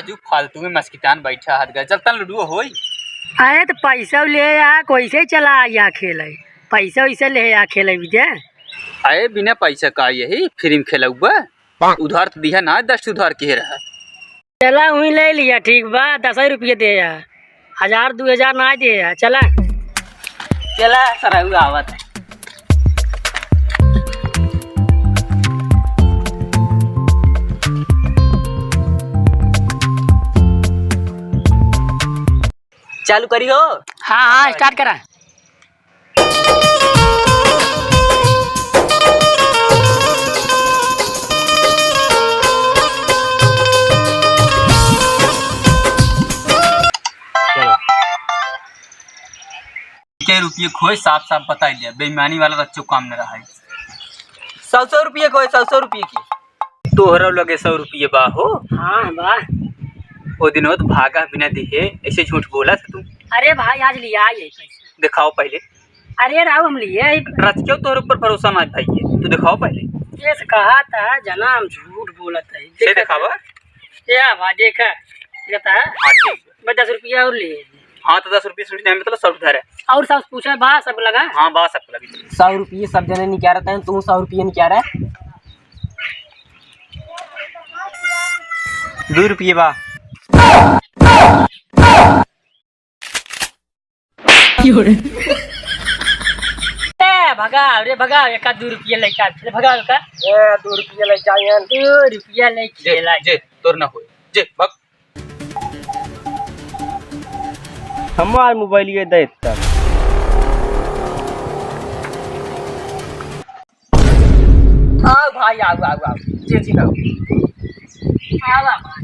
राजू फालतू में मस्कितान बैठा हाथ गया। चल तन लूडो होई। अरे तो पैसा ले आ, कैसे चला या खेल पैसा वैसा ले आ खेल विजय। अरे बिना पैसा का यही फ्री में खेला उधार तो दिया ना 10 उधार के रहा। चला वही ले लिया ठीक बा 10 रुपये दे या 1000 2000 ना दे या चला चला सराहू आवत है। चालू करियो। हाँ हाँ स्टार्ट करा। के रुपये खोए साफ साफ बता दिया। बेईमानी वाला बच्चों काम न रहा है। 100 रुपये खोए 100 रुपये की तोहरा लगे 100 रुपये बा हो। हाँ बा वो दिन तो भागा बिना दिखे ऐसे झूठ बोला था तुम। अरे भाई आज लिया ये पैसा। दिखाओ पहले। अरे राव हम लिए रच क्यों तोहरे ऊपर भरोसा ना भाई है। तू दिखाओ पहले। ये कहा था जना हम झूठ बोला था से दिखावा। या भाई देखा कहता है हाँ ठीक है। 10 रुपया और ले। हाँ तो 10 रुपये सुनने में मतलब 100 उधार है। और सब पूछा बा सब लगा। हाँ बा सब लगी 100 रुपये सब जने निकाल रहे हैं। तुम 100 रुपये निकाल रहा है। 2 रुपये बा। भगा रे भगा एक 2 रुपया लेके चले भगा का 2 रुपये ले जाए 2 रुपया लेके खेला जे तोर ना हो जे भग। हमार मोबाइल ये दे तब आओ भाई आओ आओ आओ जी जी आओ आवा भाई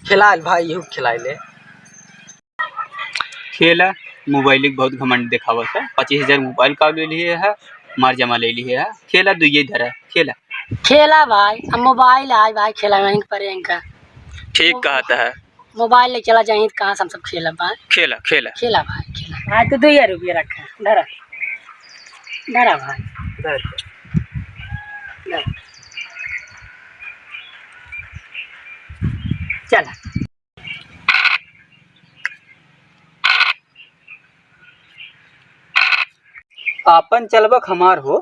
खिलाए भाई यू खिलाए ले खेला मोबाइल के बहुत घमंड दिखावा था। 25,000 मोबाइल का ले लिए है। मार जमा ले लिए है। खेला दो ये इधर है। खेला खेला भाई अब मोबाइल आज भाई खेला नहीं पड़े इनका। ठीक कहता है। मोबाइल ले चला जाए कहाँ से हम सब खेला भाई। खेला खेला खेला भाई खेला आज तो 2 रुपया रखा धरा धरा भाई धरा। चला आपन चलबक हमार हो।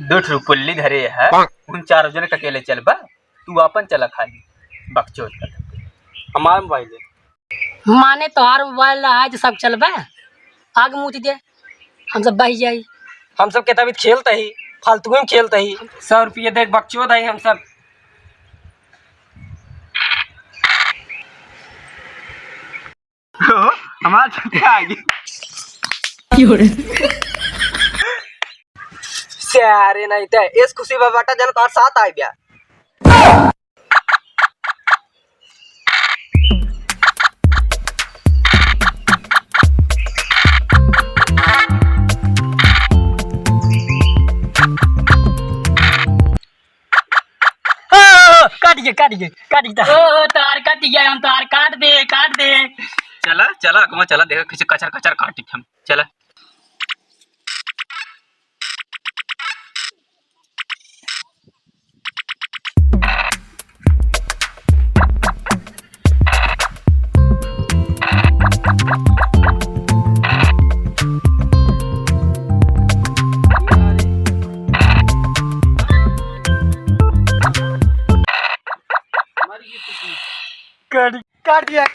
2 रुपये धरे है। उन 4 जन अकेले चलबा। तू आपन चला खाली बकचोद कर। हमार मोबाइल माने तोहार मोबाइल है तो सब चलबा आग मुँह दे हम सब बह जाई। हम सब के तभी खेलते ही फालतू में खेलते ही 100 रुपये देख बकचोद है हम सब। हमार सारे नहीं थे इस खुशी में बाटा जन तार साथ आ गया। काट दिए ओ तार काट गया हम तार काट दे चला चला कमा चला देखा किसी कचर कचर काटी हम चला। काट दिया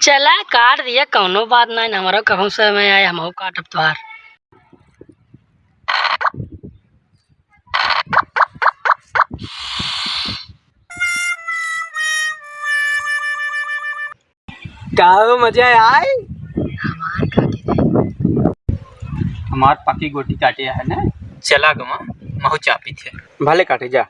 चला काट दिया कौनो बात नहीं हमारा कहूँ समय आया हम काटब तुहार। का मजा आए हमार काटे दे हमार पकी गोटी काटे है ना। चला गमा महू चापी थे भले काटे जा।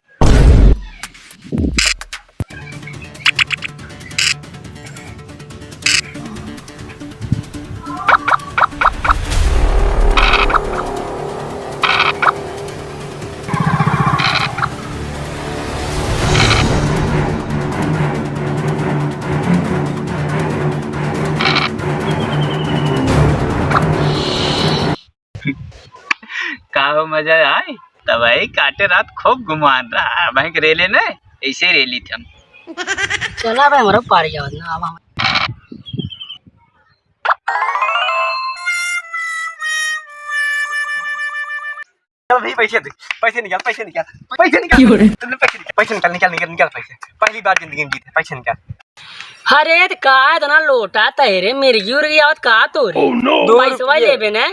का मजा आए तब काटे रात खूब घुमान रहा भाई रेले ने ऐसे ले ली थी हम। चला भाई हमारा पार गया ना अब हम चल भाई पैसे दे, पैसे निकाल, पैसे निकाल, पैसे निकाल, तुमने पैसे निकाल, निकाल निकाल निकाल पैसे। पहली बार जिंदगी में जीते, पैसे निकाल। अरे तो का इतना लोटा तेरे मिर्गी उर्गी आवत का तो रे पैसा लेबे ना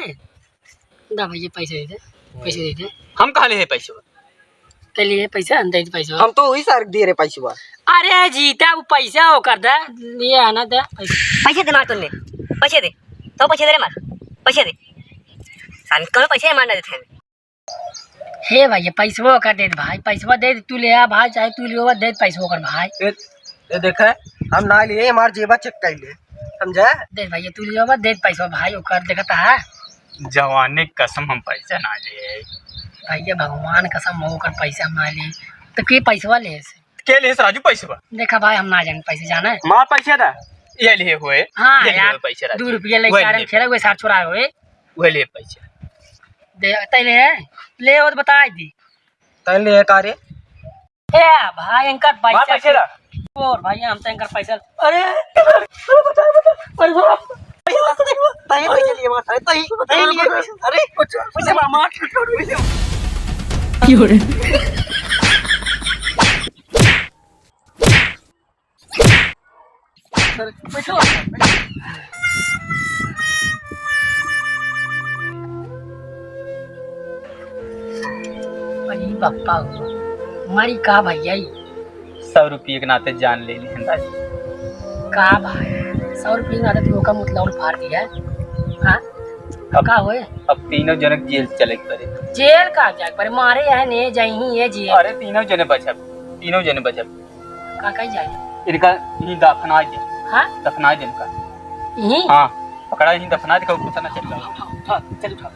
दा भैया पैसे दे दे, पैसे दे दे। हम कहाँ ले है पैसे? ते लिए पैसा अंदर पैसा हम तो वही सार दे रहे पैसे बार। अरे जीता वो पैसा हो कर दे लिए आना दे पैसे दे मार तुमने, पैसे दे तो पैसे दे रे मार, पैसे दे सान कल पैसे मारना देते हैं। हे भैया पैसा कर दे भाई, पैसा दे तू ले आ भाई, चाहे तू ले दे पैसा कर भाई। ये देखा हम ना लिए, हमार जेबा चेक कर ले, समझा? दे भैया तू ले दे पैसा भाई कर देखता है। जवानी कसम हम पैसा ना ले भैया भगवान कसम हो कर पैसा हम ना ले तो के पैसा ले से के लिए राजू पैसे बा देखा भाई हम ना जाने पैसे जाना है। मार पैसे दा ये लिए हुए। हाँ ये लिए यार हुए पैसे राजू। 2 रुपया लेके आ रहे खेला हुए 60 छोड़ा हुए वो ले पैसे दे तैले ले और बता दी तैले का रे ए भाई अंकर मार पैसा पैसे दा। और भाई हम तो अंकर पैसा अरे बता पैसा तई पैसे लिए मार, तई लिए पैसे। अरे पैसे मार क्यों रे पैसा अरे बापा हमारी का भैया 100 रुपये के नाते जान ले ली है राजू। का भाई 100 रुपये में आदत का मतलब और फाड़ दिया हाँ का होए अब तीनों जनक जेल चले पड़े। जेल का क्या पर मारे है ने जाई ये जेल अरे तीनों जने बचब, तीनों जने बचब। का कहीं जाए इनका ही दफना दे, हाँ दफना दे इनका। यही हाँ पकड़ा ही दफना दे, कुछ ना चल रहा। हाँ चल उठा।